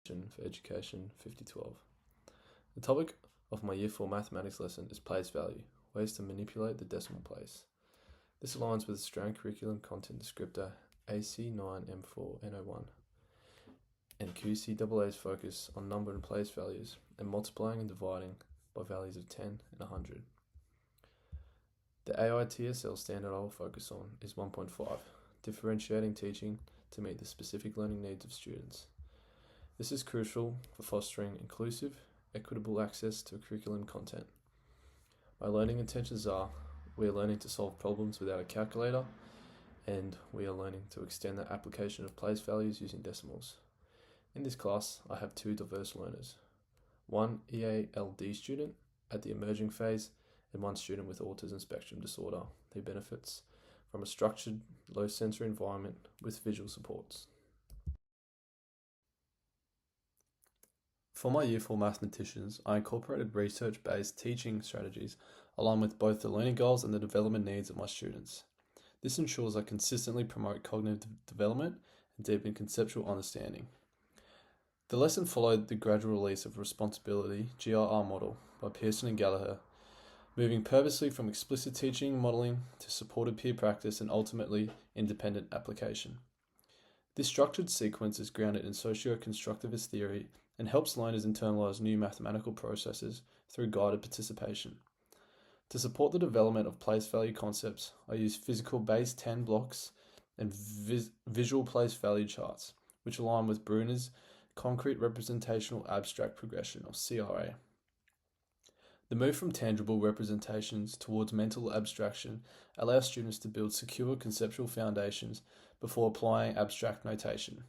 for Education 5012. The topic of my Year 4 mathematics lesson is place value, ways to manipulate the decimal place. This aligns with Australian Curriculum Content Descriptor AC9M4N01 and QCAA's focus on number and place values and multiplying and dividing by values of 10 and 100. The AITSL standard I will focus on is 1.5, differentiating teaching to meet the specific learning needs of students. This is crucial for fostering inclusive, equitable access to curriculum content. My learning intentions are: we are learning to solve problems without a calculator, and we are learning to extend the application of place values using decimals. In this class, I have two diverse learners, one EALD student at the emerging phase and one student with autism spectrum disorder who benefits from a structured, low sensory environment with visual supports. For my Year 4 mathematicians, I incorporated research-based teaching strategies along with both the learning goals and the development needs of my students. This ensures I consistently promote cognitive development and deepen conceptual understanding. The lesson followed the gradual release of responsibility GRR model by Pearson and Gallagher, moving purposely from explicit teaching modelling to supported peer practice and ultimately independent application. This structured sequence is grounded in socio-constructivist theory and helps learners internalise new mathematical processes through guided participation. To support the development of place value concepts, I use physical base 10 blocks and visual place value charts, which align with Bruner's concrete representational abstract progression, or CRA. The move from tangible representations towards mental abstraction allows students to build secure conceptual foundations before applying abstract notation.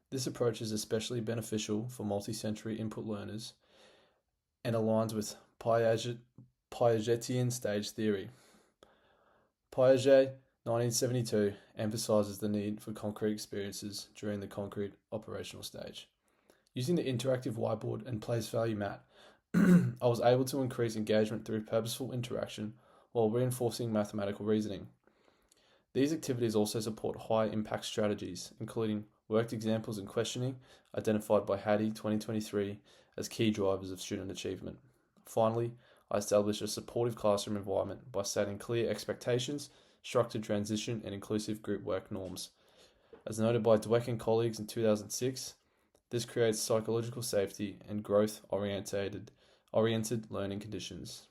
This approach is especially beneficial for multi-sensory input learners and aligns with Piagetian stage theory. Piaget, 1972, emphasizes the need for concrete experiences during the concrete operational stage. Using the interactive whiteboard and place value mat, I was able to increase engagement through purposeful interaction while reinforcing mathematical reasoning. These activities also support high-impact strategies, including worked examples and questioning, identified by Hattie 2023 as key drivers of student achievement. Finally, I established a supportive classroom environment by setting clear expectations, structured transition, and inclusive group work norms. As noted by Dweck and colleagues in 2006, this creates psychological safety and growth-oriented learning conditions.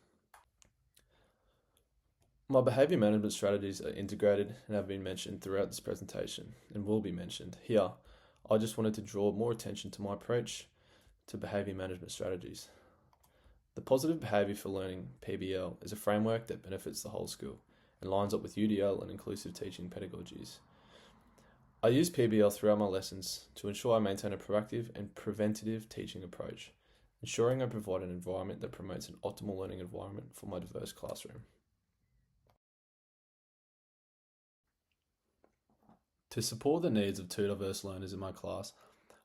My behaviour management strategies are integrated and have been mentioned throughout this presentation and will be mentioned here. I just wanted to draw more attention to my approach to behaviour management strategies. The Positive Behaviour for Learning, PBL, is a framework that benefits the whole school and lines up with UDL and inclusive teaching pedagogies. I use PBL throughout my lessons to ensure I maintain a proactive and preventative teaching approach, ensuring I provide an environment that promotes an optimal learning environment for my diverse classroom. To support the needs of two diverse learners in my class,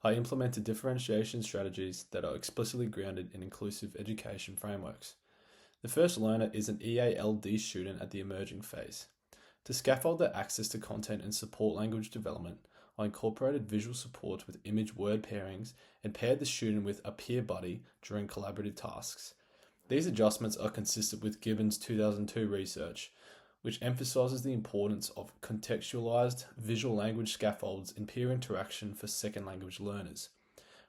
I implemented differentiation strategies that are explicitly grounded in inclusive education frameworks. The first learner is an EALD student at the emerging phase. To scaffold their access to content and support language development, I incorporated visual support with image-word pairings and paired the student with a peer buddy during collaborative tasks. These adjustments are consistent with Gibbon's 2002 research, which emphasizes the importance of contextualized visual language scaffolds in peer interaction for second language learners.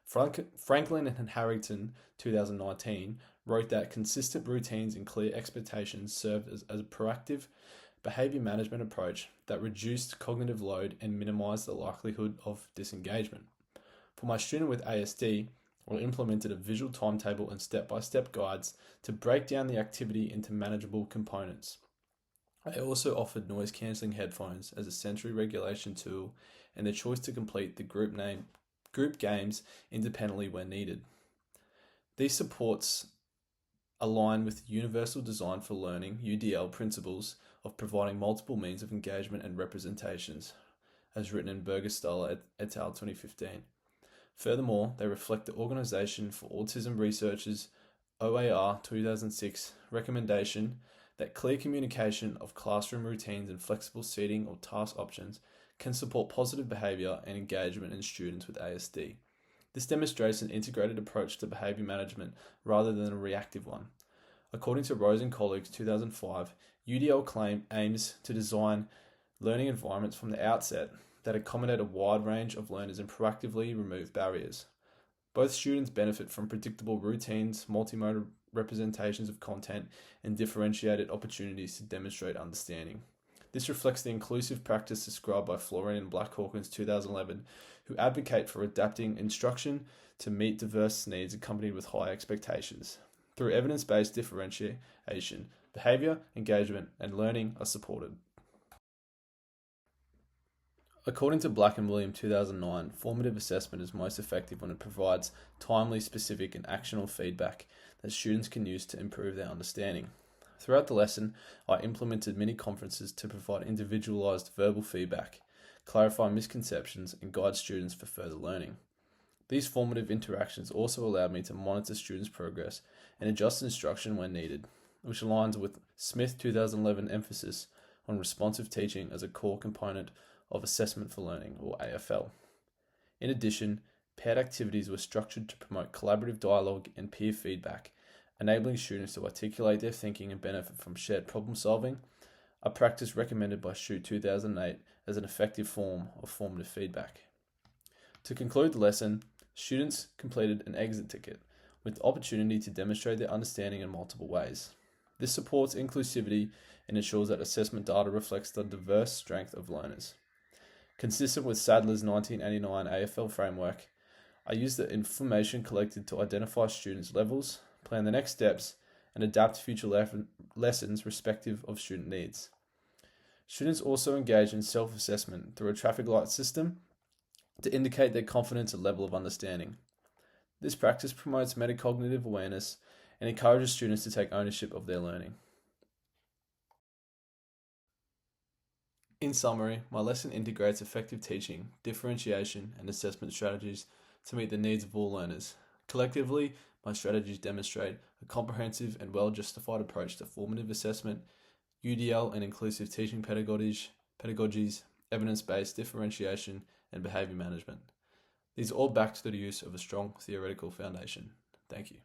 Franklin and Harrington, 2019, wrote that consistent routines and clear expectations served as a proactive behavior management approach that reduced cognitive load and minimized the likelihood of disengagement. For my student with ASD, I implemented a visual timetable and step-by-step guides to break down the activity into manageable components. I also offered noise-cancelling headphones as a sensory regulation tool and the choice to complete the group games independently when needed. These supports align with Universal Design for Learning (UDL) principles of providing multiple means of engagement and representations, as written in Burgestaller et al. 2015. Furthermore, they reflect the Organisation for Autism Research's OAR 2006 recommendation that clear communication of classroom routines and flexible seating or task options can support positive behaviour and engagement in students with ASD. This demonstrates an integrated approach to behaviour management rather than a reactive one. According to Rose and colleagues 2005, UDL aims to design learning environments from the outset that accommodate a wide range of learners and proactively remove barriers. Both students benefit from predictable routines, multimodal representations of content, and differentiated opportunities to demonstrate understanding. This reflects the inclusive practice described by Florine and Blackhawk in 2011, who advocate for adapting instruction to meet diverse needs accompanied with high expectations. Through evidence-based differentiation, behaviour, engagement, and learning are supported. According to Black and William 2009, formative assessment is most effective when it provides timely, specific, and actionable feedback that students can use to improve their understanding. Throughout the lesson, I implemented mini conferences to provide individualized verbal feedback, clarify misconceptions, and guide students for further learning. These formative interactions also allowed me to monitor students' progress and adjust instruction when needed, which aligns with Smith 2011 emphasis on responsive teaching as a core component of Assessment for Learning, or AFL. In addition, paired activities were structured to promote collaborative dialogue and peer feedback, enabling students to articulate their thinking and benefit from shared problem solving, a practice recommended by Shute 2008 as an effective form of formative feedback. To conclude the lesson, students completed an exit ticket with the opportunity to demonstrate their understanding in multiple ways. This supports inclusivity and ensures that assessment data reflects the diverse strength of learners. Consistent with Sadler's 1989 AFL framework, I used the information collected to identify students' levels, plan the next steps, and adapt future lessons respective of student needs. Students also engage in self-assessment through a traffic light system to indicate their confidence and level of understanding. This practice promotes metacognitive awareness and encourages students to take ownership of their learning. In summary, my lesson integrates effective teaching, differentiation, and assessment strategies to meet the needs of all learners. Collectively, my strategies demonstrate a comprehensive and well-justified approach to formative assessment, UDL and inclusive teaching pedagogies, evidence-based differentiation, and behaviour management. These are all backed to the use of a strong theoretical foundation. Thank you.